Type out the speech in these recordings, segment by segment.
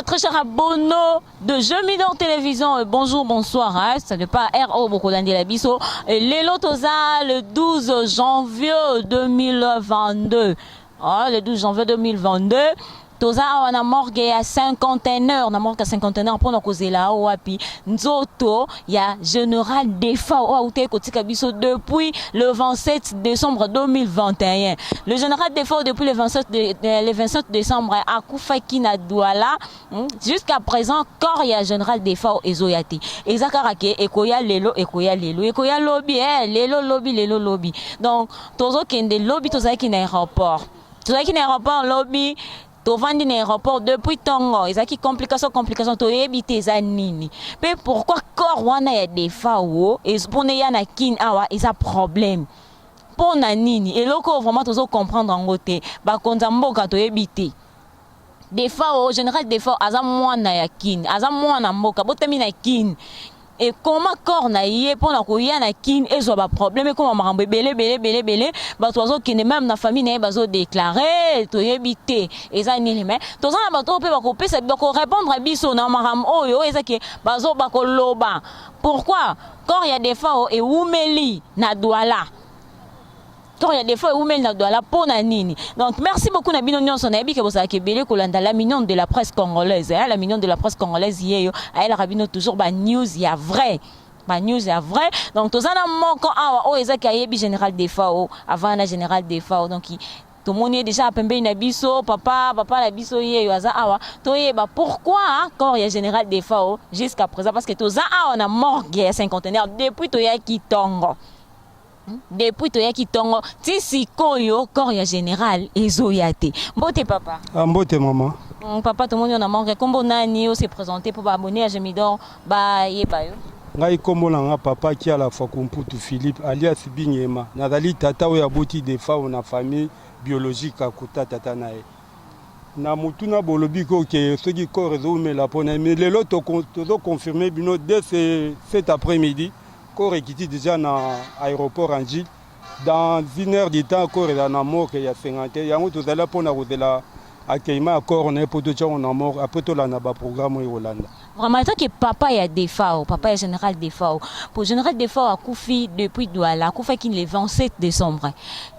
très cher abonné de Jeux Midor Télévision. Bonjour, bonsoir. Hein. Ça n'est pas RO Bokolandi Labiso. Lélo Toza, le 12 janvier 2022. Ah, le 12 janvier 2022. Toza on a morgue à 51 heures, on a morgue à 51 heures pour nous causer là ou api nzoto il y a général Defa ou te kotika biso depuis le 27 décembre 2021. Le général Defa depuis le 27 décembre a kufa kina douala jusqu'à présent corps il y a général Defa ezoyati. Ezakarake ekoya lelo ekoya lobby lelo lobby. Donc tozo kende lobby toza ki na aéroport. Toza ki na aéroport lobby Tovandi na aéroport depuis Tongo, ils ont qui complication to ebité za nini. Mais pourquoi corps wana ya defa wo et pour ne yana kin awa ils a problème. Pour na nini et loko vraiment tozo comprendre en côté ba konza mboka to ebité. Defa au général defa aza mwana ya kin, aza mwana mboka botemi na kin. Et comment corps na yé pour na koya na kin ezo ba problème comment marambe belé ba tozo qui même na famille na bazo déclarer to yebité eza nini mais tozo na bato pe ba ko pesa ba ko répondre à biso na maram oyo eza ke bazo ba ko loba pourquoi corps ya des fois et umeli na douala corps ya des fois umeli na douala pour na nini. Donc merci beaucoup na bino nyonso na yebi ke bosa ke belé kolanda la mignonne de la presse congolaise hein, la mignonne de la presse congolaise yeyo elle rabino toujours ba news ya vrai. Ba news ya vrai. Donc tozana moko awa o ezaki yebi général Defao avant na général Defao donc tout le monde est déjà pembé na biso papa la biso yeyo aza awa to yeba pourquoi corps ya général Defao jusqu'à présent parce que toza awa na morgue ya cinquantenaire depuis to ya Kitongo. Depuis toyaki tongo ti sikoyo corps ya général ezoyate. Mbote papa. Mbote maman. Papa tout le monde on a manqué kombo nani o se présenter pour abonner à Jeux Midor ba yeba yo. Ngai kombo na papa qui a la fois Kumputu Philippe alias Binyema. Nazali tata o ya boti defa na famille biologique à kota tata nae. Na mutuna bolobi ko ke soki corps ezomela pona mais le lot to confirmer bino dès cet après-midi. Corps est déjà dans l'aéroport Angie. Dans une heure de temps, corps est dans la mort, il y a 50. Il y a un autre là pour nous accueillir corps, on est pour tout on a mort. Après tout, là, on a un programme au Hollande. Vraiment, tant que papa est Defao, papa est général Defao. Pour général Defao a Koufi depuis Douala, Koufi qui le 27 décembre.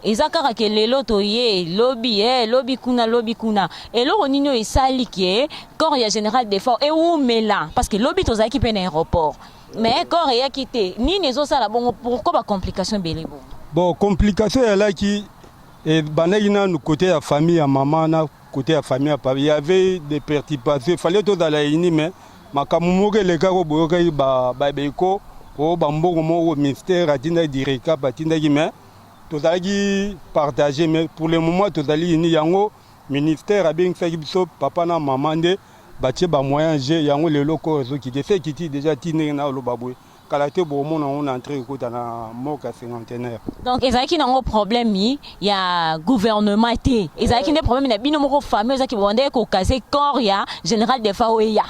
Et ça, car que le loto yé, lobby kuna. Et là, on y sali qui est corps est général Defao. Et où mais là, parce que lobby tous équipés dans l'aéroport. Mais corps est quitté. Ni les autres là bon pourquoi pas complication belé bon. Bon complication est là qui et banayina nous côté la famille à maman na côté la famille à papa il y avait des perturbations il fallait tout dans la ini mais makamumuke les gars au boyoka ba beko o bambongo mo ministère atina direka batina mais tout allagi partager mais pour le moment tout allagi ni yango ministère a bien fait biso papa na maman de batie ba moyen j'ai yango le loko zo qui fait qui déjà tiner na lo baboué kalaté bo mon on entré ko na moka cinquantenaire. Donc ezaki na ngo problème il y a gouvernement té ezaki ne problème na bino moko famille ezaki bonde ko casser corps ya général Defao ya.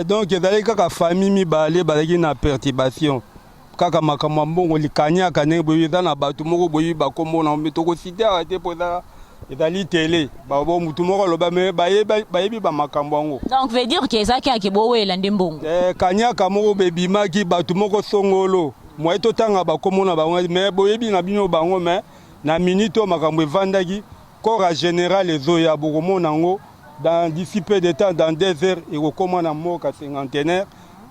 Donc ezali kaka famille mi balé balaki na perturbation kaka makambo mbongo likanya kané boyi na batu moko boyi ba kombo na metoko cité arrêté pour ça. Ezali télé babo mutu moko loba me bayebi ba makambo ngo. Donc veut dire que ezaki akibowela ndembongo. Kanyaka moko bebimaki batu moko songolo moi to tanga ba komona ba mais boyebi na bino bango mais na minute makambo evandaki corps général ezoya bokomona ngo dans d'ici peu de temps dans 2 heures et rekomona moka cinquantenaire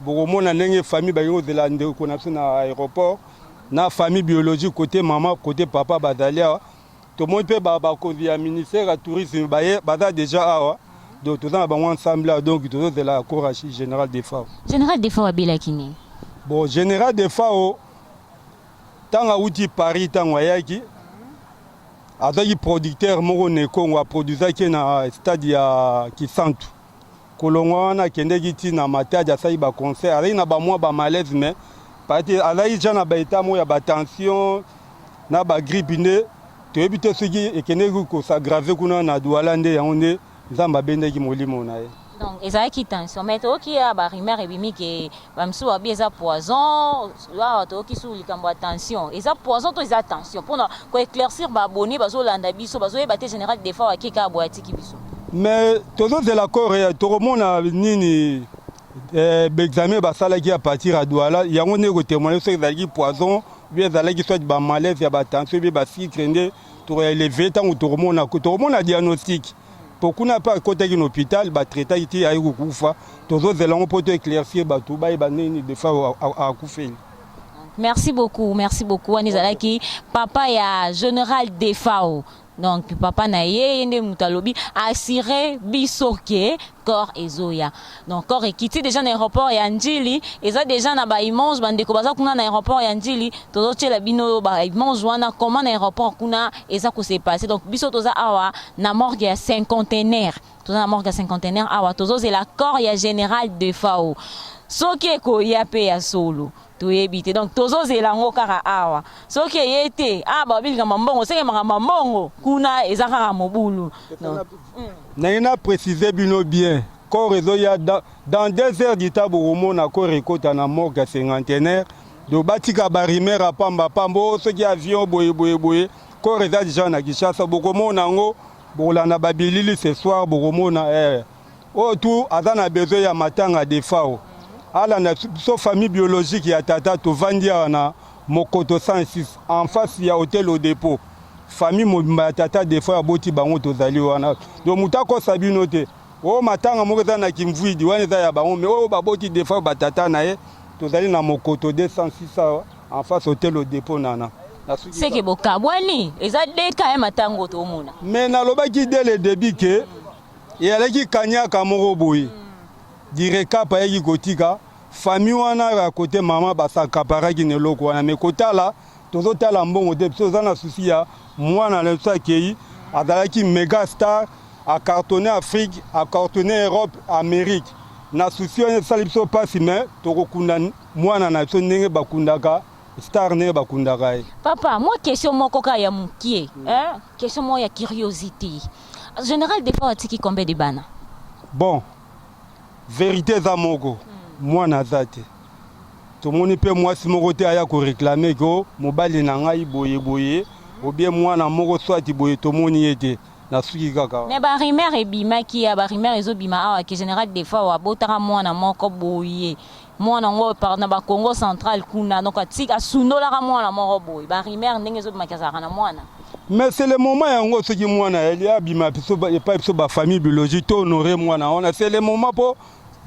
bokomona ndenge famille ba yo zelande ko na aéroport na famille biologique côté maman côté papa badalia. Tout le monde peut avoir ministère à tourisme, bada déjà awa. Donc tout ça ensemble donc tout de la cour général Defao. Général Defao a bilakini. Bon général Defao tant à outil Paris tant wayaki. Avec producteur moko neko wa produisa qui na stade ya Kisantu. Kolongo na kende giti na mataja sai ba concert, ari na ba moi ba malaise mais parti alai jana ba état mo ya ba tension na ba grippe ne tu éviter ce qui est que ça grave kuna na douala nde yango nzamba bende ki molimo na ye. Donc ezaki tension mais to ki ya ba rumeur ebimi ke bamsu abi eza poison wa to ki sou likambo attention eza poison to eza tension pour ko éclaircir ba abonné bazo landa biso bazo yeba te général Defao akika boati ki biso. mais toujours de l'accord tout le monde a nini examen basala qui à partir à Douala il y a on est témoigner sur les poison bien ça qui soit ba malaise ya ba tension bien ba sucre ndé pour élever tant tout le monde a diagnostic pour qu'on n'a pas côté d'un hôpital ba traiter ici à kufa toujours de l'on peut éclaircir ba tout ba nini de fois à kufa. Merci beaucoup Anizalaki papa ya général Defao. Donc papa naye yende mutalobi assuré bisoke corps ezoya. Donc corps ekiti déjà na aéroport ya Njili eza déjà na ba image bande ko baza kuna na aéroport ya Njili tozo tshela bino ba image wana comment na aéroport kuna eza ko se passer. Donc biso toza awa na morgue ya cinquantenaire. Toza na morgue ya cinquantenaire awa tozo c'est la corps ya général Defao. Soki ko yape ya solo to ebite donc tozo zelango kaka awa soki yete ba bilika mambongo seke mambongo kuna ezaka mobulu na préciser bino bien corps réseau ya dans 2 heures d'itabo na corps ekota na morgue cinquantenaire do batika barimera pamba pambo soki avion boye corps réseau déjà na Kinshasa bokomona ngo bolana babilili ce soir bokomona tout azana besoin ya matanga Defao ala na so famille biologique ya tata to vandia na Mokoto 106 en face ya hôtel au dépôt famille mobimba tata Defao boti bango to zali wana do mutako sabino te matanga moko za na kimvidi wana za ya bango mais baboti Defao batata na ye to zali na Mokoto 206 en face hôtel au dépôt nana c'est que bokabwani eza deka ya matango to mona mais na lobaki dès le début que yalaki kanyaka moko boyi direka pa yaki kotika famille wana à côté maman basa kapara ki ne loko wana mais kotala tozo tala mbongo de tozo na souci ya mwana le sa kei azalaki méga star a cartonné Afrique a cartonné Europe Amérique na souci on salipso pasi mais tokokunda mwana na so ndenge bakundaka star ne bakundaka. Papa moi question moko ka ya mukie question moi ya curiosité général Defao atiki combien de bana bon vérité za moko mwana zate tomoni pe mwasi moko te aya ko réclamer ko mobali na ngai boye ou bien mwana moko swati boye tomoni yete na suki kaka ne ba rimer ebimaki ya ba rimer ezobima awa ke général Defao abotaka mwana moko boye mwana ngo par na ba Congo central kuna donc atika sunolaka mwana moko boye ba rimer ndenge ezobimaki za kana mwana. Mais c'est le moment yango ce qui mwana eli abima biso pas biso ba famille biologique to honorer mwana on c'est le moment pour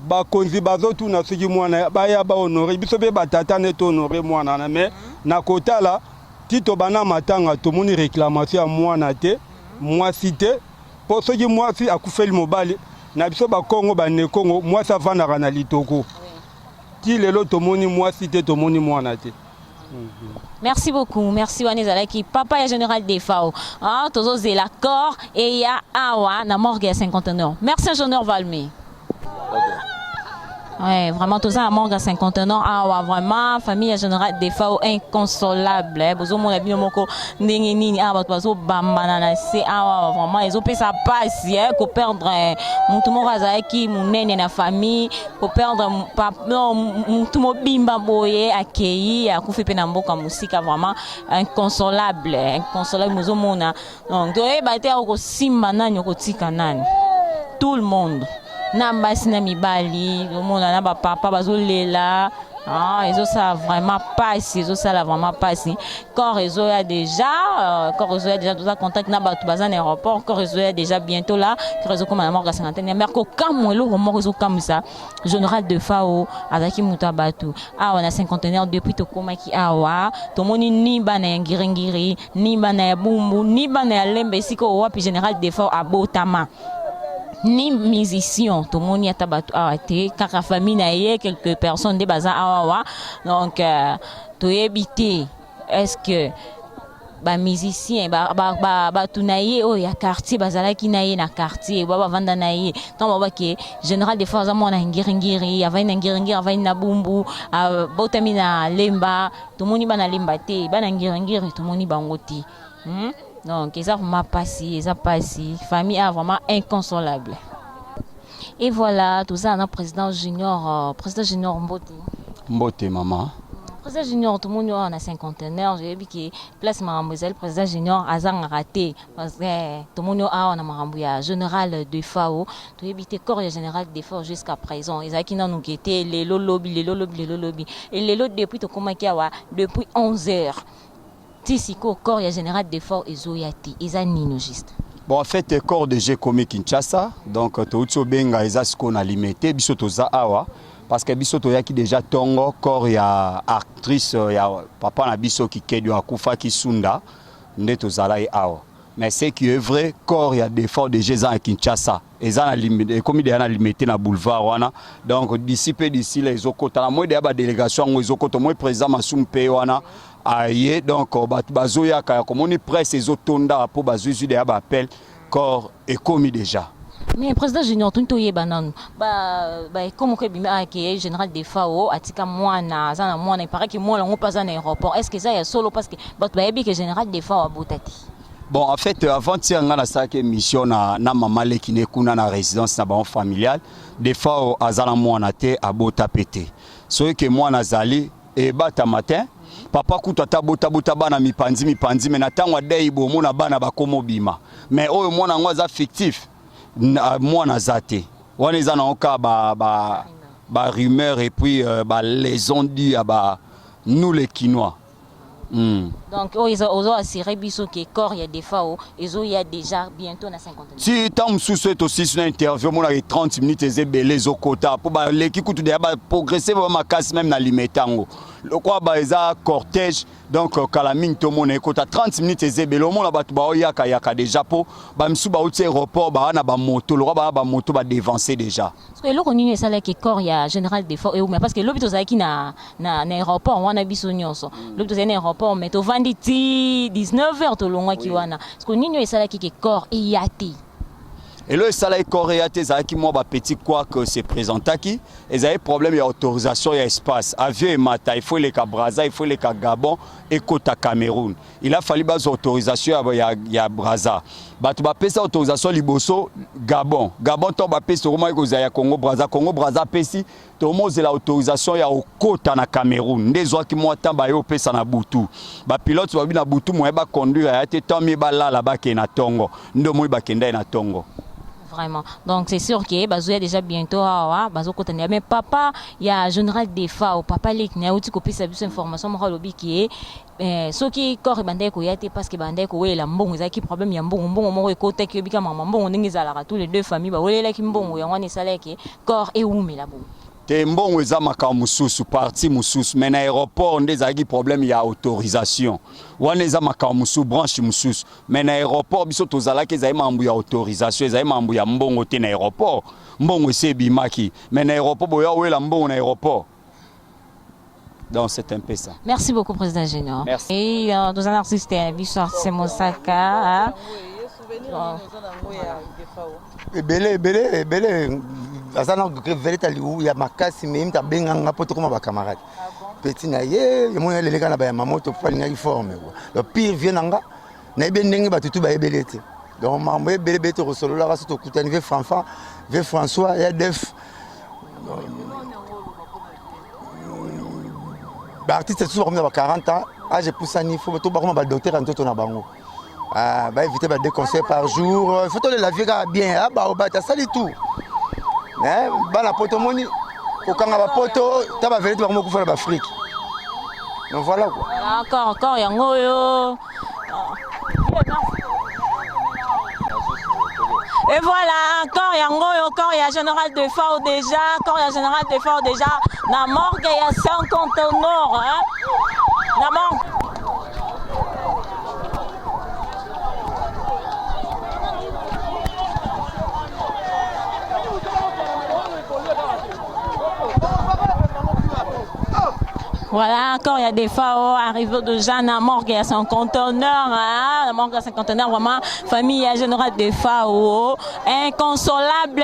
ba konzi bazotu na ce qui mwana ba ya ba honorer biso be batata ne to honorer mwana na mais na kotala tito bana matanga to moni réclamation mwana te mwasi te pour ce qui mwasi akufeli mobali na biso ba Congo ba ne Congo mwasi avandaka na litoko ti lelo to moni mwasi te to moni mwana te. Merci beaucoup, merci Wanizalaki papa ya général Defao tozo c'est l'accord et ya awa na morgue ya 51 merci ingénieur Valmy. Ouais, vraiment tout ça à morgue à 51 awa vraiment famille générale Defao inconsolable bozo mon abi moko ndenge nini awa bazo bambana na se awa vraiment ils ont payé sa passe ko perdre mutu moko azaki munene na famille ko perdre mutu mobimba boye akei akufi pe na mboka musika vraiment inconsolable mozo mona donc doye bate ko simba nani ko tika nani tout le monde na mbasi na mibali omona na ba papa bazolela ils ont ça vraiment passé ils ont ça là vraiment passé quand réseau a déjà tout ça contact na ba bazan aéroport quand réseau a déjà bientôt là réseau comme la mort à cinquantaine mais ko kamwelo mo réseau comme ça général Defao azaki mutabatu on a cinquantenaire depuis to komaki awa to moni ni bana ya ngiringiri ni bana ya bumbu ni bana ya lembe siko wapi général Defao abotama ni musicien tout le monde y a tabatu awate kaka famille na ye quelques personnes de bazan awa donc to ebité est-ce que ba musicien ba tunaye o ya quartier bazalaki na ye na quartier baba vanda na ye tant baba ke général de force mona ngiringiri ava na ngiringiri ava na bumbu botami na lemba tout le monde bana lemba te bana ngiringiri tout le monde bangoti donc ils ont vraiment passé, famille a vraiment inconsolable. Et voilà, tout ça, notre président junior Mbote. Mbote, maman. Président Junior, tout le monde a un cinquantenaire. J'ai vu que place Maramboiselle, président Junior a raté. Parce que tout le monde a un Marambouya, général de FAO. Tu as vu que corps général de FAO jusqu'à présent. Ils ont qui nous guetté les lobby. Et les lots depuis depuis 11 heures. Tissiko, corps général de FAO et Zoyati. Ils ont ninogiste. Bon, en fait, le corps de G comme Kinshasa. Donc, tout ce benga ils a ce qu'on a limité. Bisotoza awa. Parce que bisoto yaki déjà tongo corps ya actrice ya papa na biso qui kedu akufa ki sunda ndeto zala awa. Mais c'est qui est vrai corps ya défaut de Jésus à Kinshasa. Ils ont limité comme il y a limité na boulevard wana. Donc d'ici les okota la moi de ba délégation les okota moi président Masum wana aye donc bazoya ka comme on presse les otonda pour bazuzu de ba appel corps est commis déjà. Mais président Junior, tout le monde comme le général de FAO, Atika Moana, il paraît que moi, on passe à l'aéroport. Est-ce que ça est solo parce que le général de FAO a Boutati? Bon, en fait, avant de faire une mission na maman qui n'est qu'une résidence familiale, des fois, à Moana à Botapete. Ce que moi, Nazali, et bata matin, papa kutata bota bana mipanzi, mais natangwa dei bo mona bana bakomo bima. Mais oh, moi, na fictif. Moi nazate on est en cas ba rumeur et puis les ont dit nous les Quinois. Donc ils ont assuré biso que corps il y a des FAO ils ont il y a déjà bientôt na 50 ans. Si tant sous aussi sur une interview mon a 30 minutes et belé zokota pour l'équipe tout de progresser vraiment casse même na limetango. Le quoi ba cortège donc kalamine to mon ekota 30 minutes et belé mon la batu ba yaka déjà pour ba msu ba outi aéroport ba na ba moto le ba moto ba dévancer déjà. Parce que loko nini ça là que corps il y a général des FAO mais parce que l'hôpital ça qui na aéroport on a biso nyonso. L'hôpital na aéroport mais to venditi 19h to longwa ki wana. Parce que nini ça là qui corps et yati. Et le salaire coréen, qui moi petit quoi que c'est présenté qui, ils avaient problème d'autorisation et espace. Avion et Mata, il faut les Braza, il faut les Gabon et Kota Cameroun. Il a fallu base autorisation il y a Braza. Bah tu vas payer ça autorisation liboso Gabon. Gabon tu vas payer sur Congo Braza pesi. Tu as l'autorisation il y a au Kota na Cameroun. Des autres qui moi tant ba yo pesa na butu. Bah pilote va na butu moi ba conduire ya te tant mi ba là-bas qui na Tongo. Ndo moi ba kenda na Tongo. Vraiment. Donc c'est sûr que Bazou est déjà bientôt à Bazou Kotania. Mais papa, il y a un général des FAO, papa Lek n'a outil copier sa information moi lobby qui est ce qui corps bandé ko yate parce que bandé ko la mbongo za ki problème ya mbongo mo ko te ki bika mama mbongo ndingi za la tous les deux familles ba wele la ki mbongo ya ngani saleke corps et où mais là bon. Te mbongo eza makamususu parti mususu mais na aéroport ndezaki problème ya autorisation wana eza makamusu branche mususu mais na aéroport biso tozalaki ezali mambu ya autorisation ezali mambu ya mbongo te na aéroport mbongo ese bimaki mais na aéroport boya wela mbongo na aéroport. Donc c'est un peu ça. Merci beaucoup président Junior. Merci. Et nous allons assister Bishop Semosaka. Belé azana veleta liu ya makasi même ta benganga poto comme ba camarade petit na ye mo ya leleka na ba mamoto pa linga forme le pire vienanga na be ndenge batutu ba ebelete donc mambo ebele bete rosolola ka soto kutani ve François ve François ya def ba artiste tout comme ba 40 ans âge poussani faut to ba comme ba docteur en toto na bango ah ba éviter ba 2 concerts par jour faut to la vie bien ah ba obata ça tout. Bana poto moni kokanga ba poto ta ba velete ba ko faire ba Afrique. Donc voilà quoi. Encore yango yo. Et voilà, encore il y a général de FAO déjà, na morgue il y a 50 au nord hein. Na morgue. Voilà, encore il y a des FAO arrivés de Jeanne à morgue à 50 conteneurs, hein, la morgue à 50 conteneurs, vraiment, famille générale des FAO, inconsolable,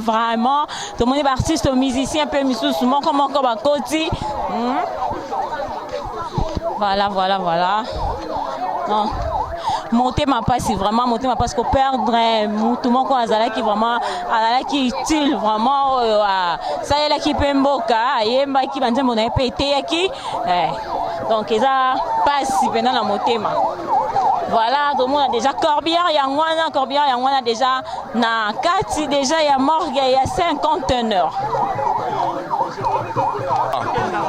vraiment. Tout le monde est artiste, musicien, un peu musicien, comme encore à côté. Voilà. Non. monter ma passe vraiment monter ma passe ko perdre tout mon ko azala qui vraiment ala qui utile vraiment ça est là qui peut mboka yemba qui banze mona pété qui donc ça passe pendant la motema. Voilà, tout le monde a déjà Corbière, Yangwana déjà na kati déjà ya morgue il y a 5 conteneurs.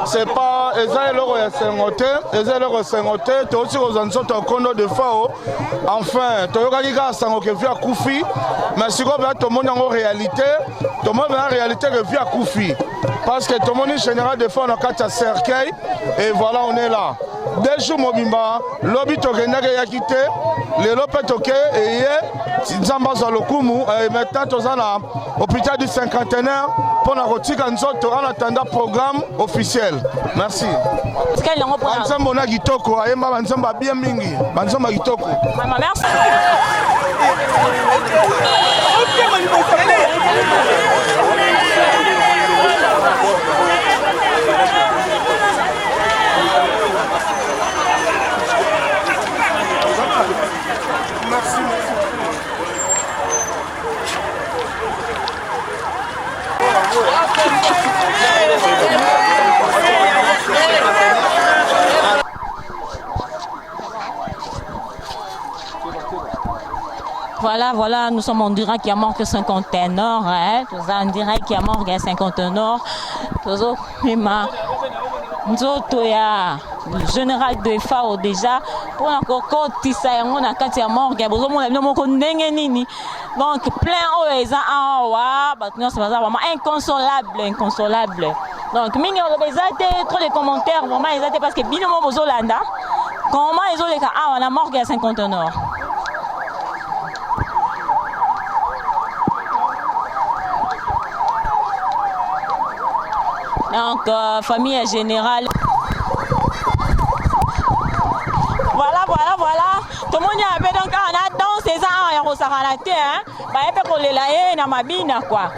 C'est pas ezalelo ya sengote to aussi aux ansoto kondo de fao enfin to yoka kika sango ke via kufi mais siko ba to mona en réalité to mona en réalité que via kufi parce que to mona général de fao na kata cercueil et voilà on est là. Deux jours mobimba lobi to kendaka ya kité les lopé toke et ye nzamba za lokumu et maintenant to na hôpital du cinquantenaire pour la rotika nzoto en attendant programme officiel. Merci. Banzamba na kitoko ayemba banzamba bien mingi banzamba kitoko. Merci. Voilà, nous sommes en direct qui a mort que 51 heures, tout ça en direct qui a mort que 51 heures, tout ça, nzoto ya général de FAO déjà pour encore kotisa yango na kati ya morgue bozo mona bino moko ndenge nini donc plein oyo eza awa bato nyonso baza vraiment inconsolable donc mingi eza te trop de commentaires vraiment eza te parce que bino mo bozolanda comment ezoleka awa na morgue ya 51 heures. Donc, famille générale. Voilà. Tout le monde a fait donc on a dansé ça, on a rosaranaté, hein. Bah, il faut qu'on les laisse dans ma bine, quoi.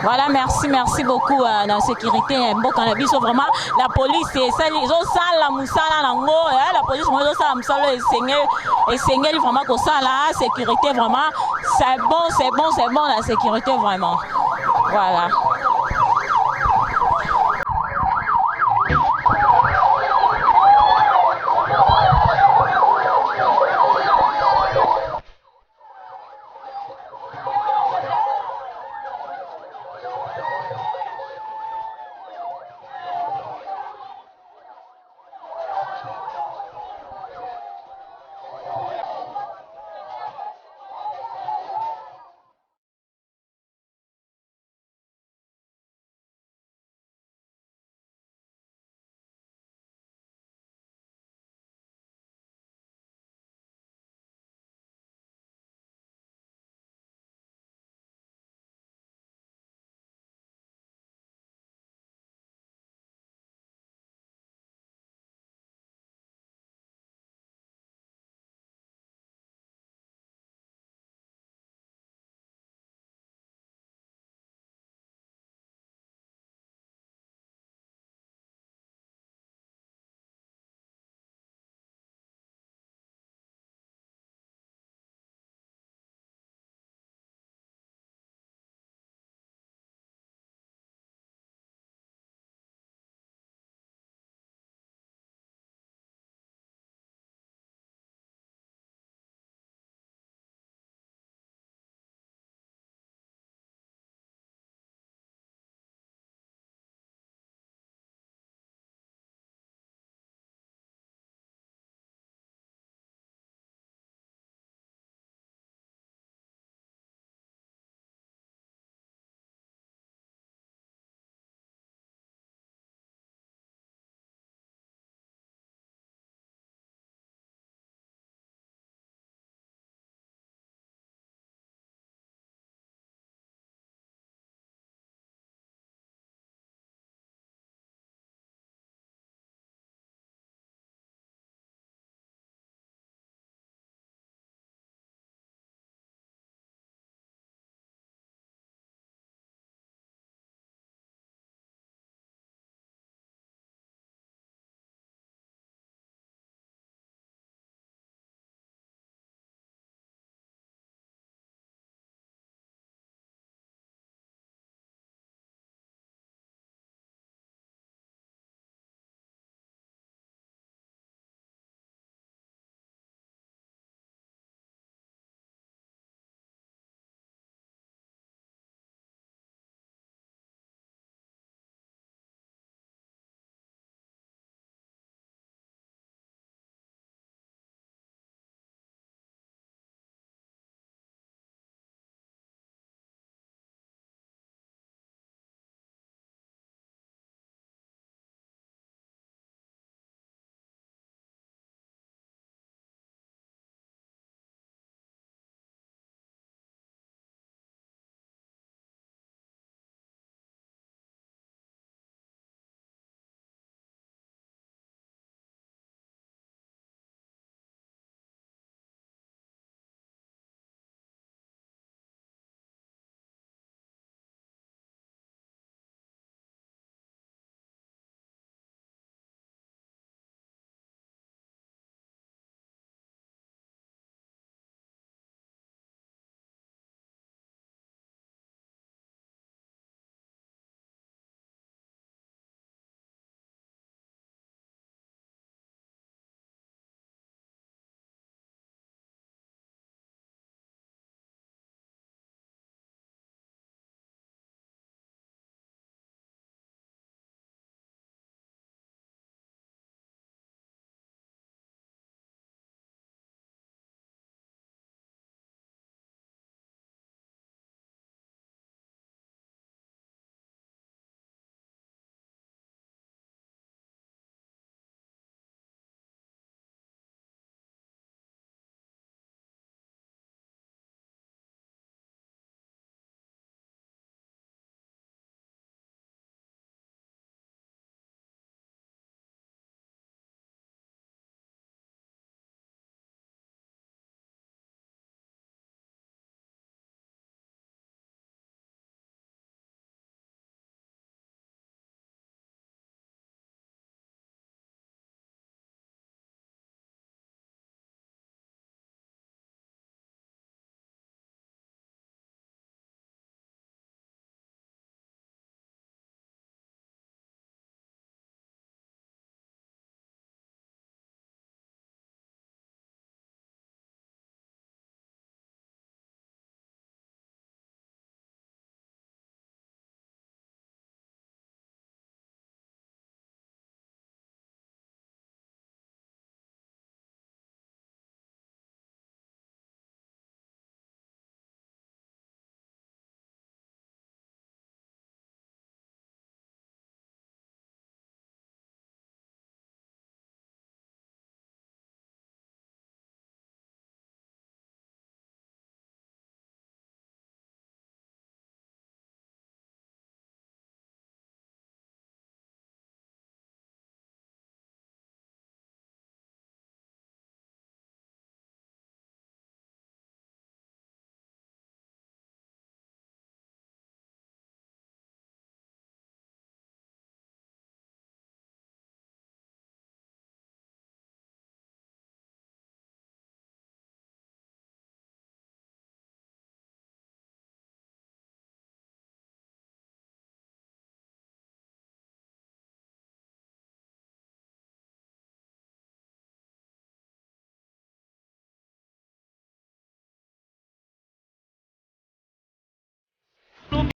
Voilà, merci beaucoup à la sécurité. Bon, quand la biso vraiment, la police, c'est ça, ils ont ça, la moussala, la police, ils ont ça, la moussala, et Seigneur, vraiment, que ça, la sécurité, vraiment, c'est bon, la sécurité, vraiment. Voilà.